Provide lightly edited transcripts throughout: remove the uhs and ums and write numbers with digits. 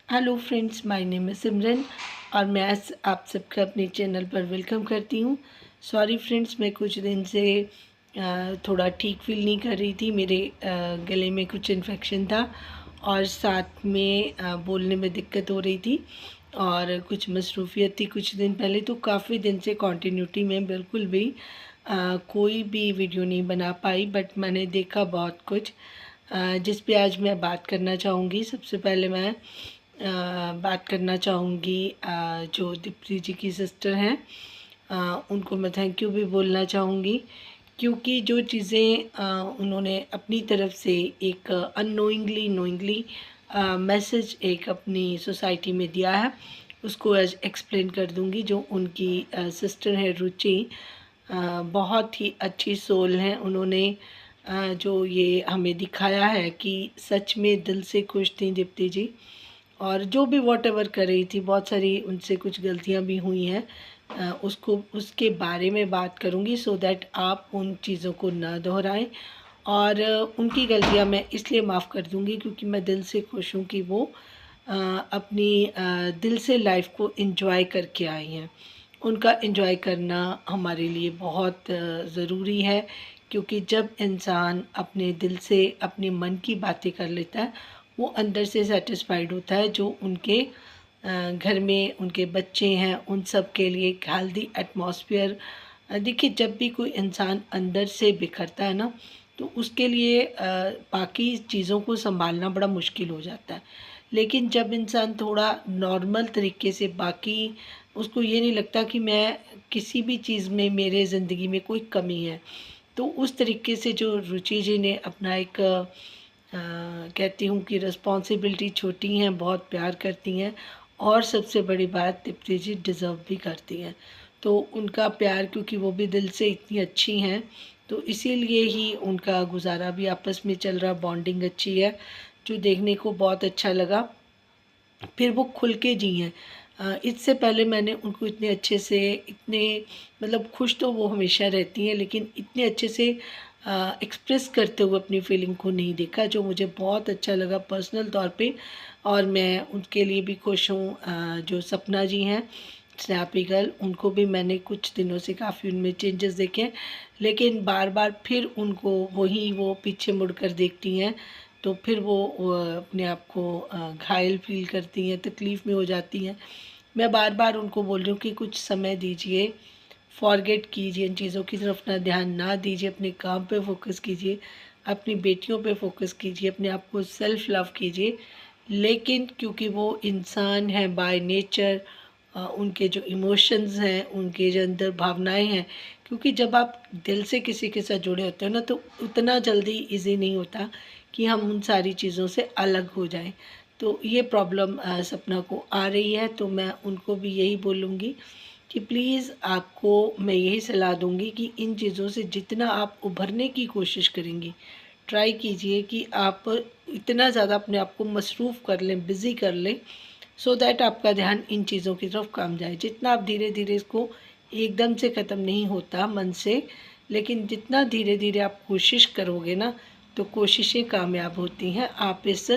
Hello friends, my name है सिमरन और मैं आप सबका अपने चैनल पर वेलकम करती हूँ। सॉरी फ्रेंड्स, मैं कुछ दिन से थोड़ा ठीक फील नहीं कर रही थी। मेरे गले में कुछ इन्फेक्शन था और साथ में बोलने में दिक्कत हो रही थी और कुछ मसरूफियत थी कुछ दिन पहले। तो काफ़ी दिन से कॉन्टीन्यूटी में बिल्कुल भी कोई भी वीडियो नहीं बना पाई, बट मैंने देखा बहुत कुछ जिस पे आज मैं बात करना चाहूँगी। सबसे पहले मैं बात करना चाहूँगी जो दीप्ति जी की सिस्टर हैं, उनको मैं थैंक यू भी बोलना चाहूँगी, क्योंकि जो चीज़ें उन्होंने अपनी तरफ से एक नोइंगली मैसेज एक अपनी सोसाइटी में दिया है, उसको आज एक्सप्लेन कर दूँगी। जो उनकी सिस्टर है रुचि, बहुत ही अच्छी सोल हैं। उन्होंने जो ये हमें दिखाया है कि सच में दिल से खुश थी दीप्ति जी, और जो भी वॉटएवर कर रही थी, बहुत सारी उनसे कुछ गलतियां भी हुई हैं, उसको उसके बारे में बात करूंगी सो दैट आप उन चीज़ों को ना दोहराएं। और उनकी गलतियां मैं इसलिए माफ़ कर दूंगी क्योंकि मैं दिल से खुश हूँ कि वो अपनी दिल से लाइफ को एंजॉय करके आई हैं। उनका एंजॉय करना हमारे लिए बहुत ज़रूरी है, क्योंकि जब इंसान अपने दिल से अपने मन की बातें कर लेता है, वो अंदर से सेटिस्फाइड होता है। जो उनके घर में उनके बच्चे हैं, उन सब के लिए एक हेल्दी एटमॉस्फेयर। देखिए, जब भी कोई इंसान अंदर से बिखरता है ना, तो उसके लिए बाकी चीज़ों को संभालना बड़ा मुश्किल हो जाता है। लेकिन जब इंसान थोड़ा नॉर्मल तरीके से, बाकी उसको ये नहीं लगता कि मैं किसी भी चीज़ में, मेरे ज़िंदगी में कोई कमी है, तो उस तरीके से जो रुचि जी ने अपना एक कहती हूँ कि रिस्पॉन्सिबिलिटी छोटी हैं, बहुत प्यार करती हैं, और सबसे बड़ी बात दीप्ति जी डिज़र्व भी करती हैं। तो उनका प्यार, क्योंकि वो भी दिल से इतनी अच्छी हैं, तो इसीलिए ही उनका गुजारा भी आपस में चल रहा, बॉन्डिंग अच्छी है, जो देखने को बहुत अच्छा लगा। फिर वो खुल के जी हैं। इससे पहले मैंने उनको इतने अच्छे से, इतने मतलब खुश तो वो हमेशा रहती हैं, लेकिन इतने अच्छे से एक्सप्रेस करते हुए अपनी फीलिंग को नहीं देखा, जो मुझे बहुत अच्छा लगा पर्सनल तौर पे। और मैं उनके लिए भी खुश हूँ। जो सपना जी हैं, स्नैपी गर्ल, उनको भी मैंने कुछ दिनों से काफ़ी उनमें चेंजेस देखे हैं, लेकिन बार बार फिर उनको वही वो पीछे मुड़कर देखती हैं, तो फिर वो अपने आप को घायल फील करती हैं, तकलीफ़ में हो जाती हैं। मैं बार बार उनको बोल रही हूँ कि कुछ समय दीजिए, फॉरगेट कीजिए, इन चीज़ों की तरफ ना ध्यान ना दीजिए, अपने काम पे फोकस कीजिए, अपनी बेटियों पे फोकस कीजिए, अपने आप को सेल्फ लव कीजिए। लेकिन क्योंकि वो इंसान है बाय नेचर, उनके जो इमोशंस हैं, उनके जो अंदर भावनाएं हैं, क्योंकि जब आप दिल से किसी के साथ जुड़े होते हो ना, तो उतना जल्दी इजी नहीं होता कि हम उन सारी चीज़ों से अलग हो जाएं। तो ये प्रॉब्लम सपना को आ रही है, तो मैं उनको भी यही बोलूँगी कि प्लीज़, आपको मैं यही सलाह दूँगी कि इन चीज़ों से जितना आप उभरने की कोशिश करेंगी, ट्राई कीजिए कि आप इतना ज़्यादा अपने आप को मसरूफ़ कर लें, बिज़ी कर लें, सो दैट आपका ध्यान इन चीज़ों की तरफ कम जाए। जितना आप धीरे धीरे इसको, एकदम से ख़त्म नहीं होता मन से, लेकिन जितना धीरे धीरे आप कोशिश करोगे ना, तो कोशिशें कामयाब होती हैं। आप इस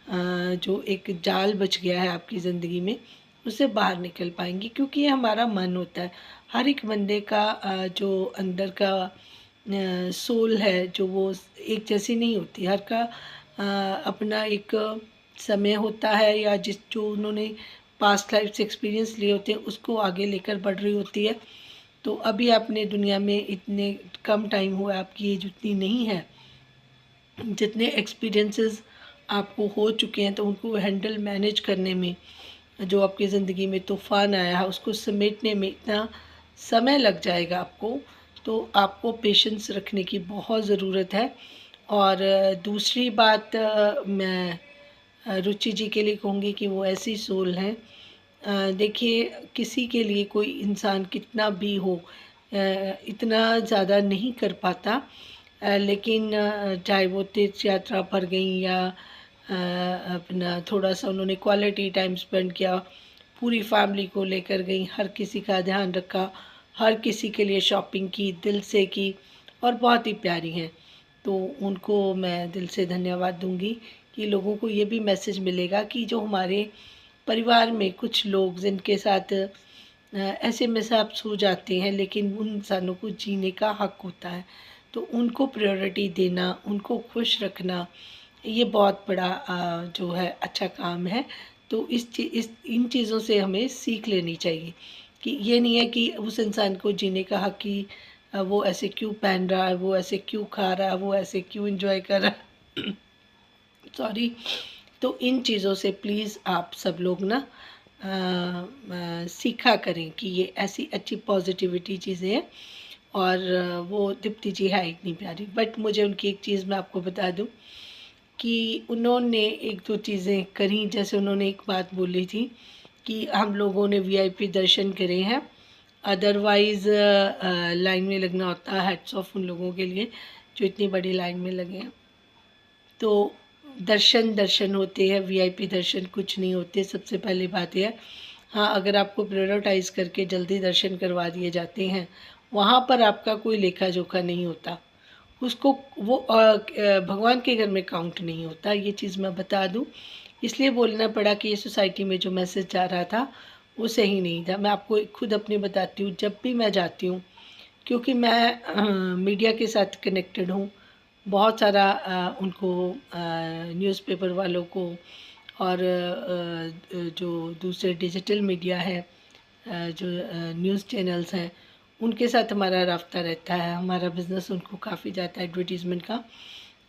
जो एक जाल बच गया है आपकी ज़िंदगी में, उससे बाहर निकल पाएंगी, क्योंकि ये हमारा मन होता है। हर एक बंदे का जो अंदर का सोल है, जो वो एक जैसी नहीं होती, हर का अपना एक समय होता है, या जिस जो उन्होंने पास्ट लाइफ से एक्सपीरियंस लिए होते हैं, उसको आगे लेकर बढ़ रही होती है। तो अभी आपने दुनिया में इतने कम टाइम हुआ, आपकी एज उतनी नहीं है, जितने एक्सपीरियंसेस आपको हो चुके हैं, तो उनको हैंडल मैनेज करने में, जो आपकी ज़िंदगी में तूफ़ान आया है, उसको समेटने में इतना समय लग जाएगा आपको। तो आपको पेशेंस रखने की बहुत ज़रूरत है। और दूसरी बात, मैं रुचि जी के लिए कहूँगी कि वो ऐसी सोल हैं। देखिए, किसी के लिए कोई इंसान कितना भी हो, इतना ज़्यादा नहीं कर पाता, लेकिन चाहे वो तीर्थ यात्रा पर गई, या अपना थोड़ा-सा उन्होंने क्वालिटी टाइम स्पेंड किया, पूरी फैमिली को लेकर गई, हर किसी का ध्यान रखा, हर किसी के लिए शॉपिंग की, दिल से की, और बहुत ही प्यारी हैं। तो उनको मैं दिल से धन्यवाद दूँगी कि लोगों को ये भी मैसेज मिलेगा कि जो हमारे परिवार में कुछ लोग जिनके साथ ऐसे मिसहैप्स हो जाते हैं, लेकिन उन इंसानों को जीने का हक होता है, तो उनको प्रायोरिटी देना, उनको खुश रखना, ये बहुत बड़ा जो है अच्छा काम है। तो इस इन चीज़ों से हमें सीख लेनी चाहिए कि ये नहीं है कि उस इंसान को जीने का हक कि वो ऐसे क्यों पहन रहा है, वो ऐसे क्यों खा रहा है, वो ऐसे क्यों एंजॉय कर रहा है सॉरी। तो इन चीज़ों से प्लीज़ आप सब लोग ना सीखा करें कि ये ऐसी अच्छी पॉजिटिविटी चीज़ें हैं। और वो दीप्ति जी है इतनी प्यारी, बट मुझे उनकी एक चीज़ मैं आपको बता दूं कि उन्होंने एक दो चीज़ें करी। जैसे उन्होंने एक बात बोली थी कि हम लोगों ने वीआईपी दर्शन करे हैं, अदरवाइज़ लाइन में लगना होता है। हैट्स ऑफ उन लोगों के लिए जो इतनी बड़ी लाइन में लगे हैं। तो दर्शन दर्शन होते हैं, वीआईपी दर्शन कुछ नहीं होते। सबसे पहली बात यह है, हाँ, अगर आपको प्रायोरिटाइज़ करके जल्दी दर्शन करवा दिए जाते हैं, वहाँ पर आपका कोई लेखा जोखा नहीं होता, उसको वो भगवान के घर में काउंट नहीं होता। ये चीज़ मैं बता दूँ, इसलिए बोलना पड़ा कि ये सोसाइटी में जो मैसेज जा रहा था वो सही नहीं था। मैं आपको खुद अपनी बताती हूँ, जब भी मैं जाती हूँ, क्योंकि मैं मीडिया के साथ कनेक्टेड हूँ, बहुत सारा उनको न्यूज़पेपर वालों को और जो दूसरे डिजिटल मीडिया है, जो न्यूज़ चैनल्स हैं, उनके साथ हमारा राब्ता रहता है। हमारा बिज़नेस उनको काफ़ी जाता है एडवर्टीज़मेंट का।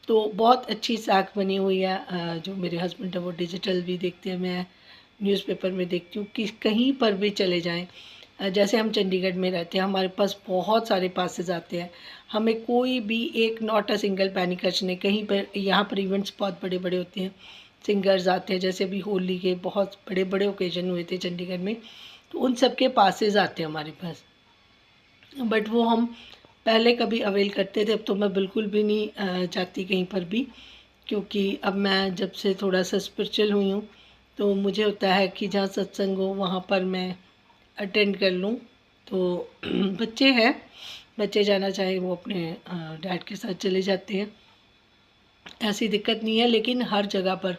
तो बहुत अच्छी साख बनी हुई है। जो मेरे हस्बैंड है वो डिजिटल भी देखते हैं, मैं न्यूज़पेपर में देखती हूँ कि कहीं पर भी चले जाएँ। जैसे हम चंडीगढ़ में रहते हैं, हमारे पास बहुत सारे पासेस आते हैं, हमें कोई भी एक नॉट अ सिंगल पैनी खर्च नहीं। कहीं पर यहाँ पर इवेंट्स बहुत बड़े बड़े होते हैं, सिंगर्स आते हैं, जैसे अभी होली के बहुत बड़े बड़े ओकेजन हुए थे चंडीगढ़ में, तो उन सब के पासेस आते हैं हमारे पास। बट वो हम पहले कभी अवेल करते थे, अब तो मैं बिल्कुल भी नहीं जाती कहीं पर भी, क्योंकि अब मैं जब से थोड़ा सा स्पिरिचुअल हुई हूँ, तो मुझे होता है कि जहाँ सत्संग हो वहाँ पर मैं अटेंड कर लूँ। तो बच्चे हैं, बच्चे जाना चाहे वो अपने डैड के साथ चले जाते हैं, ऐसी दिक्कत नहीं है। लेकिन हर जगह पर,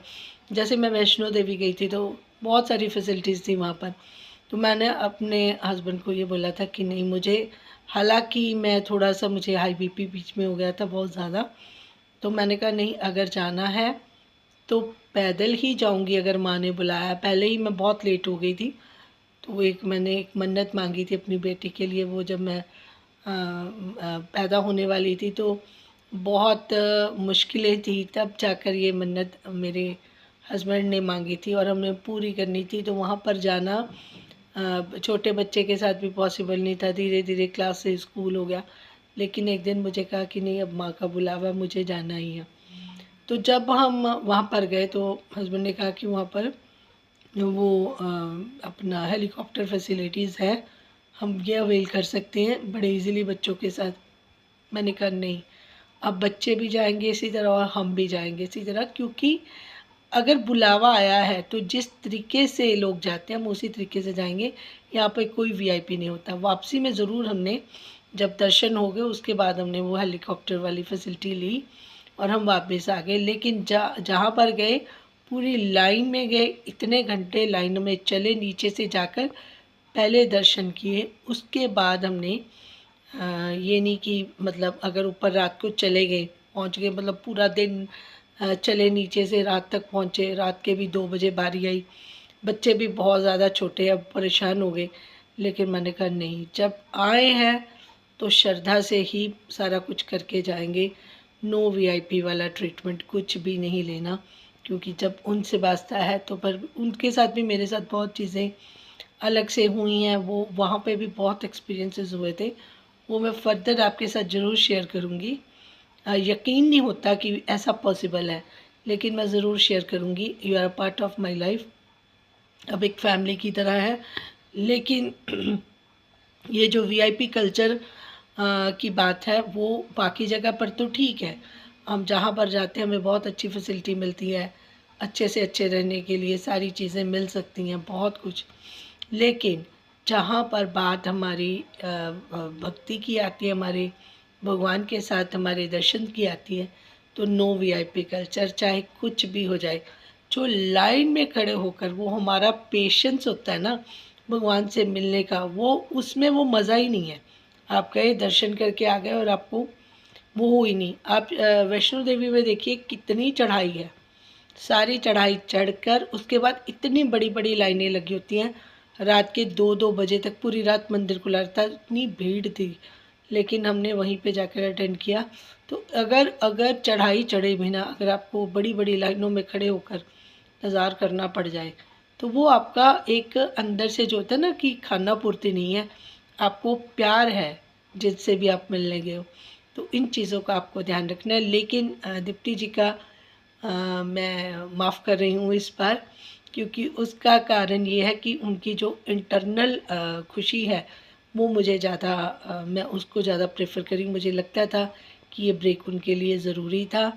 जैसे मैं वैष्णो देवी गई थी तो बहुत सारी फैसिलिटीज़ थी वहाँ पर, तो मैंने अपने हस्बैंड को ये बोला था कि नहीं, मुझे, हालांकि मैं थोड़ा सा, मुझे हाई बीपी बीच में हो गया था बहुत ज़्यादा, तो मैंने कहा नहीं, अगर जाना है तो पैदल ही जाऊंगी अगर माँ ने बुलाया। पहले ही मैं बहुत लेट हो गई थी, तो एक मैंने एक मन्नत मांगी थी अपनी बेटी के लिए, वो जब मैं पैदा होने वाली थी तो बहुत मुश्किलें थी, तब जाकर ये मन्नत मेरे हस्बैंड ने मांगी थी और हमने पूरी करनी थी। तो वहाँ पर जाना छोटे बच्चे के साथ भी पॉसिबल नहीं था। धीरे धीरे क्लास से स्कूल हो गया, लेकिन एक दिन मुझे कहा कि नहीं, अब माँ का बुलावा, मुझे जाना ही है। तो जब हम वहाँ पर गए तो हस्बैंड ने कहा कि वहाँ पर वो अपना हेलीकॉप्टर फैसिलिटीज़ है, हम ये अवेल कर सकते हैं बड़े इजीली बच्चों के साथ। मैंने कहा नहीं, अब बच्चे भी जाएंगे इसी तरह और हम भी जाएंगे इसी तरह, क्योंकि अगर बुलावा आया है तो जिस तरीके से लोग जाते हैं हम उसी तरीके से जाएंगे। यहाँ पे कोई वीआईपी नहीं होता। वापसी में ज़रूर हमने, जब दर्शन हो गए उसके बाद हमने वो हेलीकॉप्टर वाली फैसिलिटी ली और हम वापस आ गए। लेकिन जहाँ पर गए, पूरी लाइन में गए, इतने घंटे लाइन में चले, नीचे से जाकर पहले दर्शन किए, उसके बाद हमने ये नहीं कि मतलब अगर ऊपर रात को चले गए, पहुंच गए, मतलब पूरा दिन चले, नीचे से रात तक पहुंचे, रात के भी 2 बजे बारी आई, बच्चे भी बहुत ज़्यादा छोटे, अब परेशान हो गए। लेकिन मैंने कहा नहीं, जब आए हैं तो श्रद्धा से ही सारा कुछ करके जाएंगे। नो वीआईपी वाला ट्रीटमेंट कुछ भी नहीं लेना, क्योंकि जब उनसे वास्ता है तो, पर उनके साथ भी मेरे साथ बहुत चीज़ें अलग से हुई हैं, वो वहाँ पे भी बहुत एक्सपीरियंसेस हुए थे, वो मैं फ़र्दर आपके साथ ज़रूर शेयर करूँगी। यकीन नहीं होता कि ऐसा पॉसिबल है, लेकिन मैं ज़रूर शेयर करूँगी। You are a part of my life, अब एक फैमिली की तरह है। लेकिन ये जो वीआईपी कल्चर की बात है, वो बाकी जगह पर तो ठीक है, हम जहाँ पर जाते हैं हमें बहुत अच्छी फैसिलिटी मिलती है, अच्छे से अच्छे रहने के लिए सारी चीज़ें मिल सकती हैं, बहुत कुछ। लेकिन जहाँ पर बात हमारी भक्ति की आती है, हमारे भगवान के साथ हमारे दर्शन की आती है, तो नो वीआईपी कल्चर, चाहे कुछ भी हो जाए। जो लाइन में खड़े होकर वो हमारा पेशेंस होता है ना भगवान से मिलने का, वो उसमें वो मज़ा ही नहीं है। आप गए दर्शन करके आ गए और आपको वो हुई नहीं। आप वैष्णो देवी में देखिए कितनी चढ़ाई है, सारी चढ़ाई चढ़कर उसके बाद इतनी बड़ी बड़ी लाइनें लगी होती हैं, रात के 2-2 बजे तक पूरी रात मंदिर खुला रहता है, इतनी भीड़ थी। लेकिन हमने वहीं पे जाकर अटेंड किया। तो अगर अगर चढ़ाई चढ़े बिना अगर आपको बड़ी बड़ी लाइनों में खड़े होकर इंतज़ार करना पड़ जाए, तो वो आपका एक अंदर से जो होता है ना कि खाना पूर्ति नहीं है, आपको प्यार है जिससे भी आप मिलने गए हो। तो इन चीज़ों का आपको ध्यान रखना है। लेकिन दीप्ति जी का मैं माफ़ कर रही हूँ इस बार, क्योंकि उसका कारण ये है कि उनकी जो इंटरनल खुशी है वो मुझे ज़्यादा मैं उसको ज़्यादा प्रेफर करी। मुझे लगता था कि ये ब्रेक उनके लिए ज़रूरी था,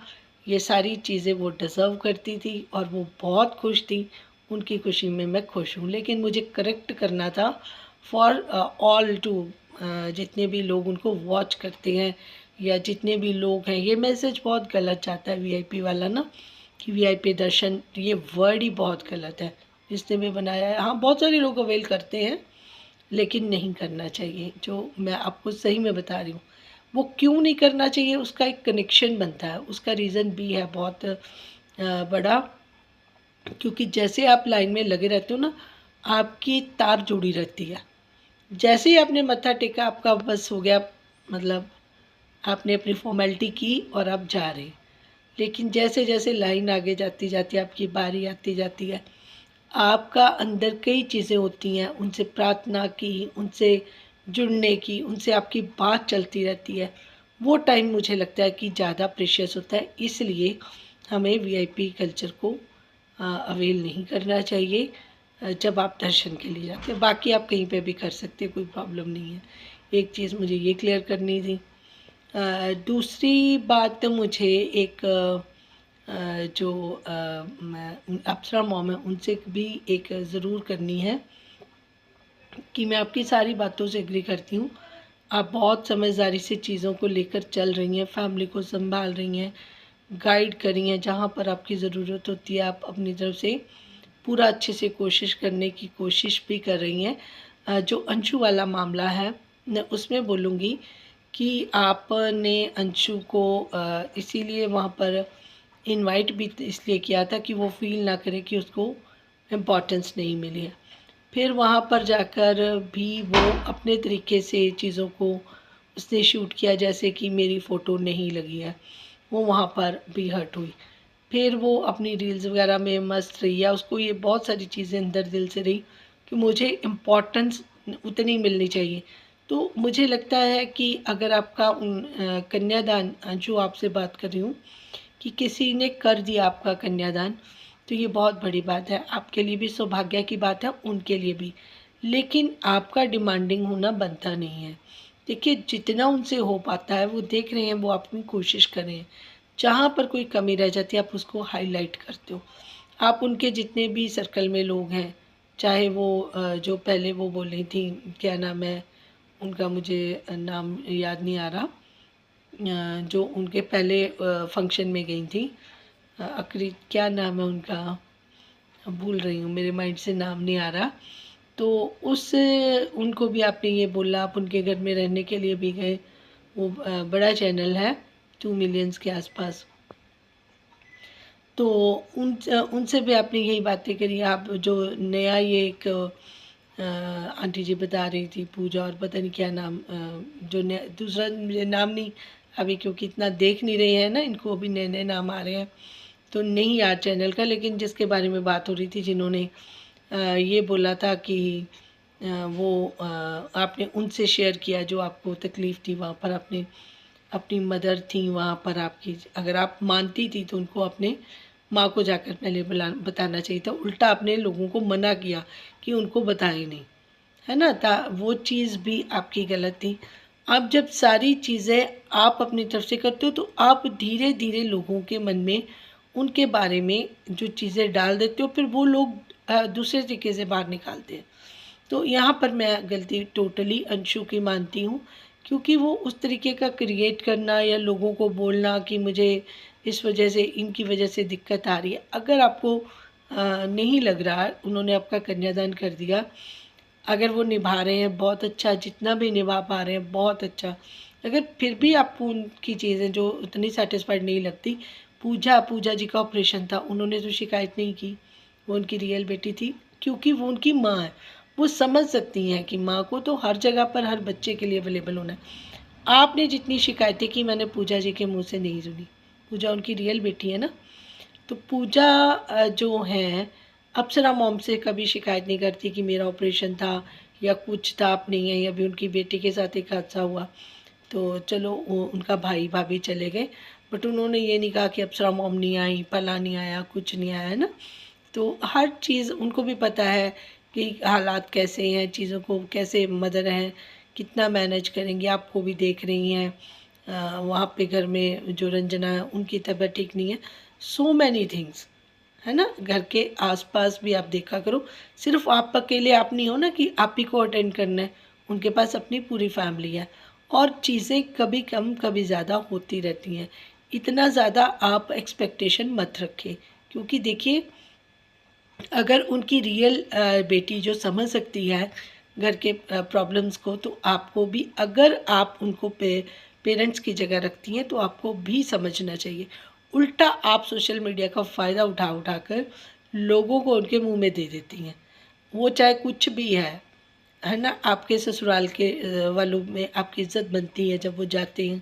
ये सारी चीज़ें वो डिज़र्व करती थी और वो बहुत खुश थी। उनकी खुशी में मैं खुश हूँ, लेकिन मुझे करेक्ट करना था फॉर ऑल टू जितने भी लोग उनको वॉच करते हैं या जितने भी लोग हैं। ये मैसेज बहुत गलत जाता है वीआईपी वाला ना, कि वीआईपी दर्शन, ये वर्ड ही बहुत गलत है जिसने भी बनाया है। हाँ, बहुत सारे लोग अवेल करते हैं लेकिन नहीं करना चाहिए। जो मैं आपको सही में बता रही हूँ, वो क्यों नहीं करना चाहिए, उसका एक कनेक्शन बनता है, उसका रीज़न भी है बहुत बड़ा। क्योंकि जैसे आप लाइन में लगे रहते हो ना, आपकी तार जुड़ी रहती है। जैसे ही आपने मत्था टेका, आपका बस हो गया, मतलब आपने अपनी फॉर्मेलिटी की और आप जा रहे। लेकिन जैसे जैसे लाइन आगे जाती जाती है, आपकी बारी आती जाती है, आपका अंदर कई चीज़ें होती हैं, उनसे प्रार्थना की, उनसे जुड़ने की, उनसे आपकी बात चलती रहती है। वो टाइम मुझे लगता है कि ज़्यादा प्रेशियस होता है, इसलिए हमें वीआईपी कल्चर को अवेल नहीं करना चाहिए जब आप दर्शन के लिए जाते हैं। बाकी आप कहीं पे भी कर सकते हैं, कोई प्रॉब्लम नहीं है। एक चीज़ मुझे ये क्लियर करनी थी। दूसरी बात मुझे एक जो अप्सरा मॉम है उनसे भी एक ज़रूर करनी है कि मैं आपकी सारी बातों से एग्री करती हूँ। आप बहुत समझदारी से चीज़ों को लेकर चल रही हैं, फैमिली को संभाल रही हैं, गाइड कर रही हैं। जहाँ पर आपकी ज़रूरत होती है आप अपनी तरफ से पूरा अच्छे से कोशिश करने की कोशिश भी कर रही हैं। जो अंशु वाला मामला है, मैं उसमें बोलूँगी कि आपने अंशु को इसीलिए वहाँ पर इनवाइट भी इसलिए किया था कि वो फ़ील ना करे कि उसको इम्पोर्टेंस नहीं मिली है। फिर वहाँ पर जाकर भी वो अपने तरीके से चीज़ों को उसने शूट किया, जैसे कि मेरी फ़ोटो नहीं लगी है, वो वहाँ पर भी हर्ट हुई। फिर वो अपनी रील्स वगैरह में मस्त रही, या उसको ये बहुत सारी चीज़ें अंदर दिल से रही कि मुझे इम्पोर्टेंस उतनी मिलनी चाहिए। तो मुझे लगता है कि अगर आपका कन्यादान, जो आपसे बात कर रही हूँ, कि किसी ने कर दिया आपका कन्यादान, तो ये बहुत बड़ी बात है। आपके लिए भी सौभाग्य की बात है, उनके लिए भी। लेकिन आपका डिमांडिंग होना बनता नहीं है। देखिए, जितना उनसे हो पाता है वो देख रहे हैं, वो अपनी कोशिश कर रहे हैं। जहाँ पर कोई कमी रह जाती है आप उसको हाईलाइट करते हो। आप उनके जितने भी सर्कल में लोग हैं, चाहे वो जो पहले वो बोल रही थी, क्या नाम है उनका, मुझे नाम याद नहीं आ रहा, जो उनके पहले फंक्शन में गई थी, अकरी क्या नाम है उनका, भूल रही हूँ, मेरे माइंड से नाम नहीं आ रहा। तो उस उनको भी आपने ये बोला, आप उनके घर में रहने के लिए भी गए। वो बड़ा चैनल है, 2 मिलियंस के आसपास। तो उनसे भी आपने यही बातें करी। आप जो नया ये एक आंटी जी बता रही थी, पूजा और पता नहीं क्या नाम, जो नया दूसरा मुझे नाम नहीं अभी, क्योंकि इतना देख नहीं रहे हैं ना, इनको अभी नए नए नाम आ रहे हैं तो नहीं याद चैनल का, लेकिन जिसके बारे में बात हो रही थी, जिन्होंने ये बोला था कि वो आपने उनसे शेयर किया जो आपको तकलीफ़ थी वहाँ पर, आपने अपनी मदर थी वहाँ पर आपकी, अगर आप मानती थी तो उनको अपने माँ को जाकर पहले बताना चाहिए था। उल्टा आपने लोगों को मना किया कि उनको बताए नहीं, है ना? वो चीज़ भी आपकी गलत थी। आप जब सारी चीज़ें आप अपनी तरफ से करते हो, तो आप धीरे धीरे लोगों के मन में उनके बारे में जो चीज़ें डाल देते हो, फिर वो लोग दूसरे तरीके से बाहर निकालते हैं। तो यहाँ पर मैं गलती टोटली अंशु की मानती हूँ, क्योंकि वो उस तरीके का क्रिएट करना या लोगों को बोलना कि मुझे इस वजह से, इनकी वजह से दिक्कत आ रही है। अगर आपको नहीं लग रहा, उन्होंने आपका कन्यादान कर दिया, अगर वो निभा रहे हैं बहुत अच्छा, जितना भी निभा पा रहे हैं बहुत अच्छा, अगर फिर भी आपको उनकी चीज़ें जो उतनी सेटिस्फाइड नहीं लगती, पूजा जी का ऑपरेशन था, उन्होंने तो शिकायत नहीं की, वो उनकी रियल बेटी थी, क्योंकि वो उनकी माँ है। वो समझ सकती हैं कि माँ को तो हर जगह पर हर बच्चे के लिए अवेलेबल होना है। आपने जितनी शिकायतें की मैंने पूजा जी के मुँह से नहीं सुनी। पूजा उनकी रियल बेटी है ना। तो पूजा जो हैं, अप्सरा मॉम से कभी शिकायत नहीं करती कि मेरा ऑपरेशन था या कुछ था, आप नहीं है, अभी उनकी बेटी के साथ एक हादसा हुआ तो चलो वो उनका भाई भाभी चले गए, बट उन्होंने ये नहीं कहा कि अप्सरा मॉम नहीं आई, पला नहीं आया, कुछ नहीं आया, है ना। तो हर चीज़ उनको भी पता है कि हालात कैसे हैं, चीज़ों को कैसे मदर हैं कितना मैनेज करेंगी। आपको भी देख रही हैं, वहाँ पे घर में जो रंजना है उनकी तबीयत ठीक नहीं है। सो मैनी थिंग्स, है ना। घर के आसपास भी आप देखा करो, सिर्फ आप अकेले आप नहीं हो ना कि आप ही को अटेंड करना है, उनके पास अपनी पूरी फैमिली है और चीज़ें कभी कम कभी ज़्यादा होती रहती हैं। इतना ज़्यादा आप एक्सपेक्टेशन मत रखें, क्योंकि देखिए अगर उनकी रियल बेटी जो समझ सकती है घर के प्रॉब्लम्स को, तो आपको भी, अगर आप उनको पेरेंट्स की जगह रखती हैं तो आपको भी समझना चाहिए। उल्टा आप सोशल मीडिया का फ़ायदा उठा कर लोगों को उनके मुंह में दे देती हैं, वो चाहे कुछ भी है ना। आपके ससुराल के वालों में आपकी इज्जत बनती है जब वो जाते हैं,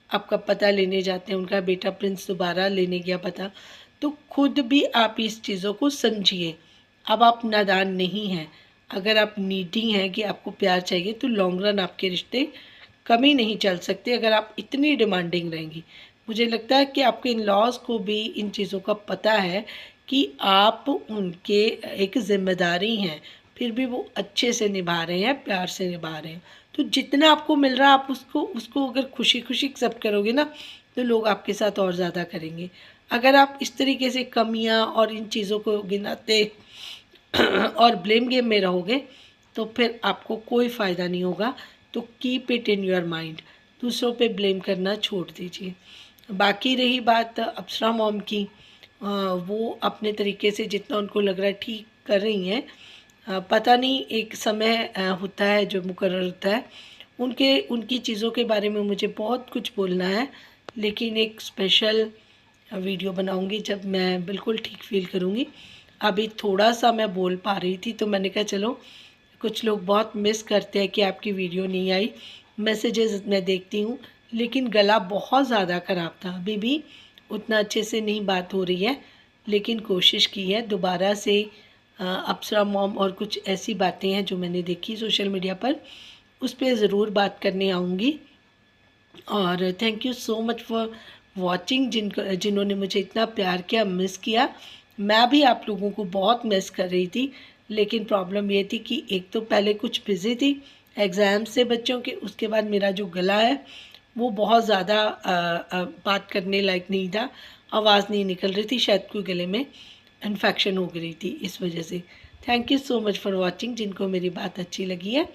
आपका पता लेने जाते हैं, उनका बेटा प्रिंस दोबारा लेने गया पता, तो खुद भी आप इस चीज़ों को समझिए। अब आप नादान नहीं हैं, अगर आप नीडी हैं कि आपको प्यार चाहिए तो लॉन्ग रन आपके रिश्ते कभी नहीं चल सकते अगर आप इतनी डिमांडिंग रहेंगी। मुझे लगता है कि आपके इन लॉज को भी इन चीज़ों का पता है कि आप उनके एक ज़िम्मेदारी हैं, फिर भी वो अच्छे से निभा रहे हैं, प्यार से निभा रहे हैं। तो जितना आपको मिल रहा है आप उसको उसको अगर खुशी खुशी एक्सेप्ट करोगे ना, तो लोग आपके साथ और ज़्यादा करेंगे। अगर आप इस तरीके से कमियां और इन चीज़ों को गिनाते और ब्लेम गेम में रहोगे तो फिर आपको कोई फ़ायदा नहीं होगा। तो keep it in your mind, दूसरों पे ब्लेम करना छोड़ दीजिए। बाकी रही बात अप्सरा मॉम की, वो अपने तरीके से जितना उनको लग रहा है ठीक कर रही हैं। पता नहीं एक समय होता है जो मुकर्रर होता है, उनकी चीज़ों के बारे में मुझे बहुत कुछ बोलना है, लेकिन एक स्पेशल वीडियो बनाऊंगी जब मैं बिल्कुल ठीक फील करूंगी। अभी थोड़ा सा मैं बोल पा रही थी तो मैंने कहा चलो, कुछ लोग बहुत मिस करते हैं कि आपकी वीडियो नहीं आई, मैसेजेस मैं देखती हूँ, लेकिन गला बहुत ज़्यादा ख़राब था। अभी भी उतना अच्छे से नहीं बात हो रही है, लेकिन कोशिश की है दोबारा से। अप्सरा मॉम और कुछ ऐसी बातें हैं जो मैंने देखी सोशल मीडिया पर, उस पर ज़रूर बात करने आऊँगी। और thank you so much for watching, जिन्होंने मुझे इतना प्यार किया, मिस किया। मैं भी आप लोगों को बहुत मिस कर रही थी, लेकिन प्रॉब्लम ये थी कि एक तो पहले कुछ बिज़ी थी एग्ज़ाम से बच्चों के, उसके बाद मेरा जो गला है वो बहुत ज़्यादा बात करने लायक नहीं था, आवाज़ नहीं निकल रही थी, शायद कोई गले में इन्फेक्शन हो गई थी इस वजह से। Thank you so much for watching. जिनको मेरी बात अच्छी लगी है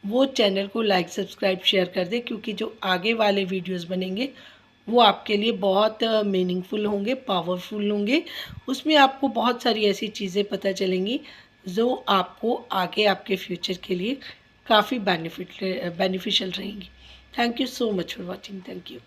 वो चैनल को लाइक सब्सक्राइब शेयर कर दे, क्योंकि जो आगे वाले वीडियोस बनेंगे वो आपके लिए बहुत मीनिंगफुल होंगे, पावरफुल होंगे। उसमें आपको बहुत सारी ऐसी चीज़ें पता चलेंगी जो आपको आगे आपके फ्यूचर के लिए काफ़ी बेनिफिशियल रहेंगी। Thank you so much for watching. Thank you.